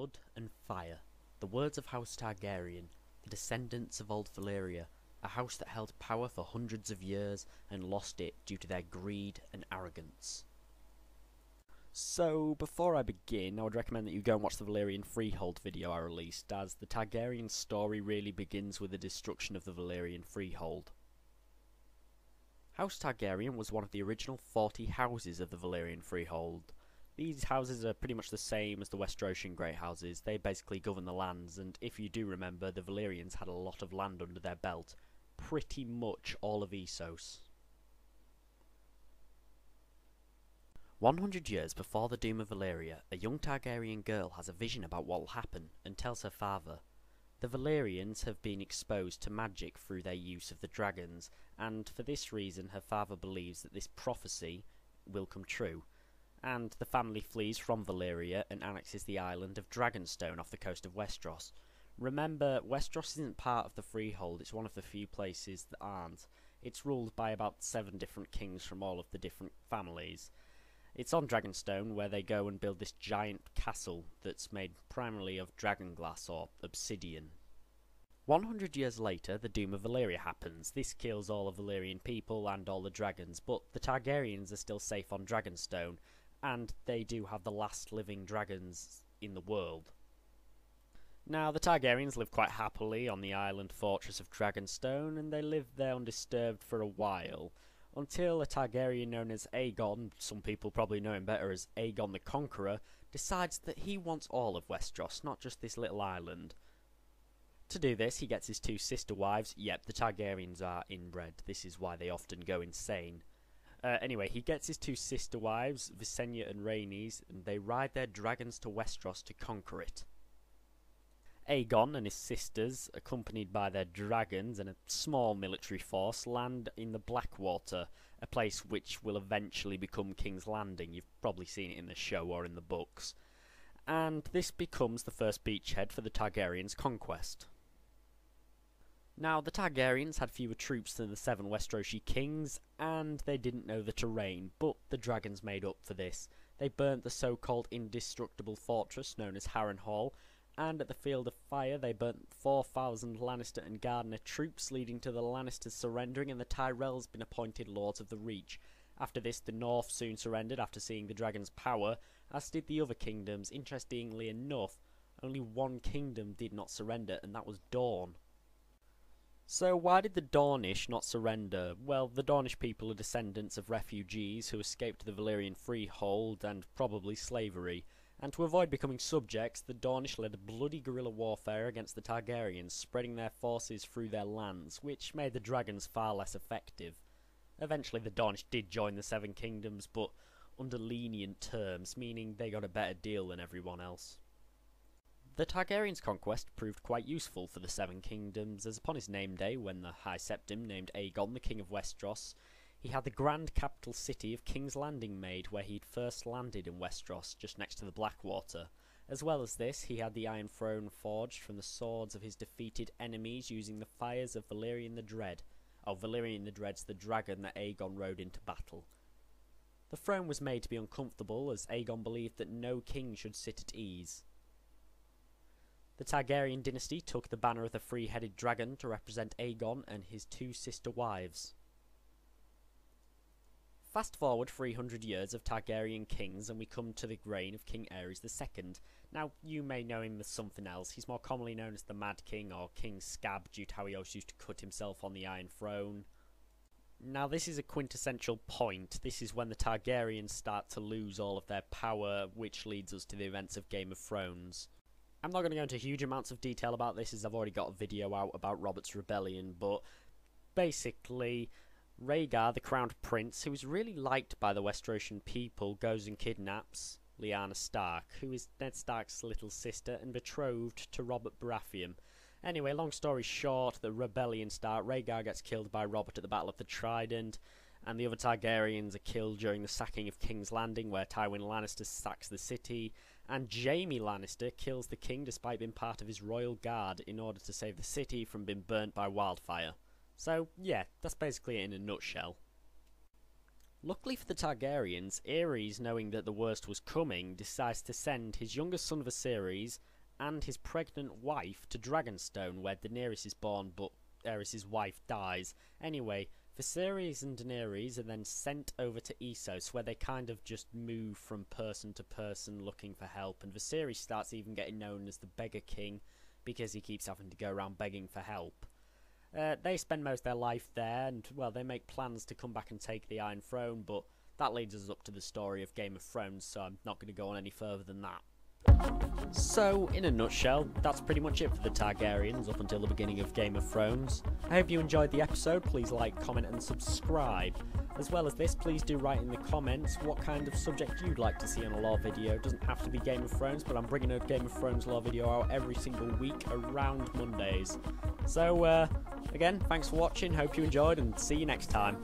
Blood and fire. The words of House Targaryen, the descendants of old Valyria, a house that held power for hundreds of years and lost it due to their greed and arrogance. So, before I begin, I would recommend that you go and watch the Valyrian Freehold video I released, as the Targaryen story really begins with the destruction of the Valyrian Freehold. House Targaryen was one of the original 40 houses of the Valyrian Freehold. These houses are pretty much the same as the Westrosian Great Houses. They basically govern the lands, and if you do remember, the Valyrians had a lot of land under their belt. Pretty much all of Essos. 100 years before the doom of Valyria, a young Targaryen girl has a vision about what will happen, and tells her father. The Valyrians have been exposed to magic through their use of the dragons, and for this reason her father believes that this prophecy will come true. And the family flees from Valyria and annexes the island of Dragonstone off the coast of Westeros. Remember, Westeros isn't part of the Freehold, it's one of the few places that aren't. It's ruled by about 7 different kings from all of the different families. It's on Dragonstone where they go and build this giant castle that's made primarily of dragonglass or obsidian. 100 years later, the Doom of Valyria happens. This kills all of Valyrian people and all the dragons, but the Targaryens are still safe on Dragonstone, and they do have the last living dragons in the world. Now, the Targaryens live quite happily on the island fortress of Dragonstone, and they live there undisturbed for a while, until a Targaryen known as Aegon, some people probably know him better as Aegon the Conqueror, decides that he wants all of Westeros, not just this little island. To do this, he gets his 2 sister wives. Yep, the Targaryens are inbred, this is why they often go insane. Anyway, he gets his 2 sister wives, Visenya and Rhaenys, and they ride their dragons to Westeros to conquer it. Aegon and his sisters, accompanied by their dragons and a small military force, land in the Blackwater, a place which will eventually become King's Landing. You've probably seen it in the show or in the books. And this becomes the first beachhead for the Targaryens' conquest. Now, the Targaryens had fewer troops than the 7 Westerosi kings, and they didn't know the terrain, but the dragons made up for this. They burnt the so-called indestructible fortress known as Harrenhal, and at the Field of Fire they burnt 4,000 Lannister and Gardener troops, leading to the Lannisters surrendering and the Tyrells being appointed Lords of the Reach. After this, the North soon surrendered after seeing the dragons' power, as did the other kingdoms. Interestingly enough, only one kingdom did not surrender, and that was Dorne. So why did the Dornish not surrender? Well, the Dornish people are descendants of refugees who escaped the Valyrian Freehold and probably slavery. And to avoid becoming subjects, the Dornish led bloody guerrilla warfare against the Targaryens, spreading their forces through their lands, which made the dragons far less effective. Eventually the Dornish did join the 7 kingdoms, but under lenient terms, meaning they got a better deal than everyone else. The Targaryens' conquest proved quite useful for the 7 kingdoms, as upon his name day, when the High Septim named Aegon the King of Westeros, he had the grand capital city of King's Landing made, where he'd first landed in Westeros, just next to the Blackwater. As well as this, he had the Iron Throne forged from the swords of his defeated enemies using the fires of Valyrian the Dread. Oh, Valyrian the Dread's the dragon that Aegon rode into battle. The throne was made to be uncomfortable, as Aegon believed that no king should sit at ease. The Targaryen dynasty took the banner of the 3-headed dragon to represent Aegon and his 2 sister wives. Fast forward 300 years of Targaryen kings and we come to the reign of King Aerys II. Now, you may know him as something else. He's more commonly known as the Mad King or King Scab, due to how he always used to cut himself on the Iron Throne. Now, this is a quintessential point. This is when the Targaryens start to lose all of their power, which leads us to the events of Game of Thrones. I'm not going to go into huge amounts of detail about this, as I've already got a video out about Robert's Rebellion, but basically, Rhaegar, the crowned prince, who is really liked by the Westrosian people, goes and kidnaps Lyanna Stark, who is Ned Stark's little sister and betrothed to Robert Baratheon. Anyway, long story short, the rebellion starts. Rhaegar gets killed by Robert at the Battle of the Trident, and the other Targaryens are killed during the sacking of King's Landing, where Tywin Lannister sacks the city, and Jaime Lannister kills the king despite being part of his royal guard in order to save the city from being burnt by wildfire. So, yeah, that's basically it in a nutshell. Luckily for the Targaryens, Aerys, knowing that the worst was coming, decides to send his youngest son Viserys and his pregnant wife to Dragonstone, where Daenerys is born, but Aerys' wife dies. Anyway, Viserys and Daenerys are then sent over to Essos, where they kind of just move from person to person looking for help, and Viserys starts even getting known as the Beggar King because he keeps having to go around begging for help. They spend most of their life there, and, well, they make plans to come back and take the Iron Throne, but that leads us up to the story of Game of Thrones, so I'm not going to go on any further than that. So, in a nutshell, that's pretty much it for the Targaryens up until the beginning of Game of Thrones. I hope you enjoyed the episode. Please like, comment and subscribe. As well as this, please do write in the comments what kind of subject you'd like to see on a lore video. It doesn't have to be Game of Thrones, but I'm bringing a Game of Thrones lore video out every single week around Mondays. So, again, thanks for watching, hope you enjoyed, and see you next time.